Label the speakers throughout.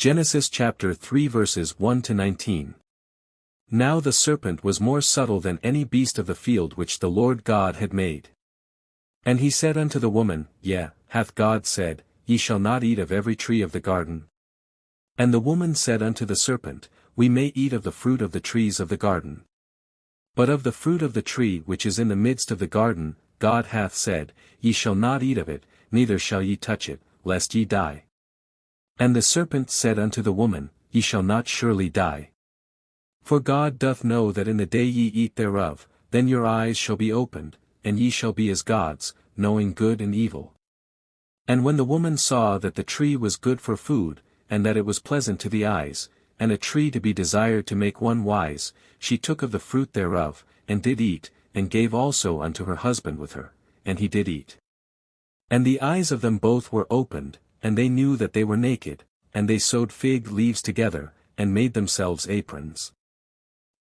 Speaker 1: Genesis chapter 3 verses 1 to 19. Now the serpent was more subtle than any beast of the field which the Lord God had made. And he said unto the woman, Yea, hath God said, Ye shall not eat of every tree of the garden? And the woman said unto the serpent, We may eat of the fruit of the trees of the garden. But of the fruit of the tree which is in the midst of the garden, God hath said, Ye shall not eat of it, neither shall ye touch it, lest ye die. And the serpent said unto the woman, Ye shall not surely die. For God doth know that in the day ye eat thereof, then your eyes shall be opened, and ye shall be as gods, knowing good and evil. And when the woman saw that the tree was good for food, and that it was pleasant to the eyes, and a tree to be desired to make one wise, she took of the fruit thereof, and did eat, and gave also unto her husband with her, and he did eat. And the eyes of them both were opened, and they knew that they were naked, and they sewed fig leaves together, and made themselves aprons.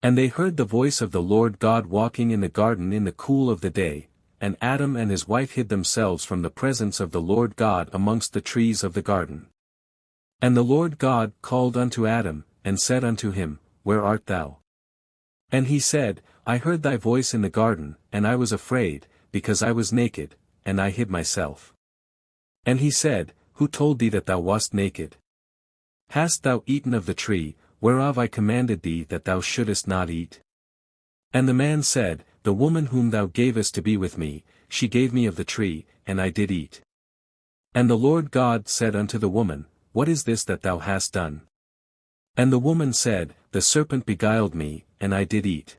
Speaker 1: And they heard the voice of the Lord God walking in the garden in the cool of the day, and Adam and his wife hid themselves from the presence of the Lord God amongst the trees of the garden. And the Lord God called unto Adam, and said unto him, Where art thou? And he said, I heard thy voice in the garden, and I was afraid, because I was naked, and I hid myself. And he said, Who told thee that thou wast naked? Hast thou eaten of the tree, whereof I commanded thee that thou shouldest not eat? And the man said, The woman whom thou gavest to be with me, she gave me of the tree, and I did eat. And the Lord God said unto the woman, What is this that thou hast done? And the woman said, The serpent beguiled me, and I did eat.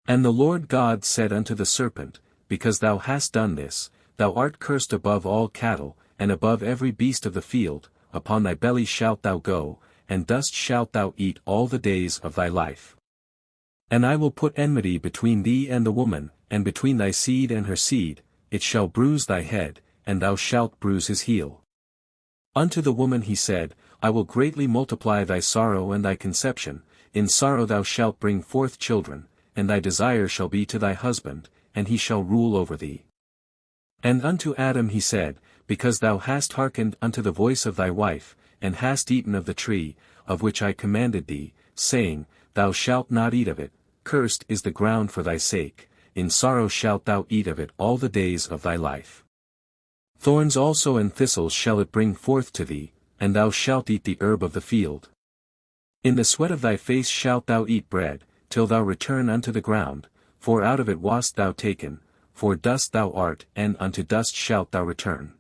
Speaker 1: And the Lord God said unto the serpent, Because thou hast done this, thou art cursed above all cattle, and above every beast of the field, upon thy belly shalt thou go, and dust shalt thou eat all the days of thy life. And I will put enmity between thee and the woman, and between thy seed and her seed, it shall bruise thy head, and thou shalt bruise his heel. Unto the woman he said, I will greatly multiply thy sorrow and thy conception, in sorrow thou shalt bring forth children, and thy desire shall be to thy husband, and he shall rule over thee. And unto Adam he said, Because thou hast hearkened unto the voice of thy wife, and hast eaten of the tree, of which I commanded thee, saying, Thou shalt not eat of it, cursed is the ground for thy sake, in sorrow shalt thou eat of it all the days of thy life. Thorns also and thistles shall it bring forth to thee, and thou shalt eat the herb of the field. In the sweat of thy face shalt thou eat bread, till thou return unto the ground, for out of it wast thou taken, for dust thou art and unto dust shalt thou return.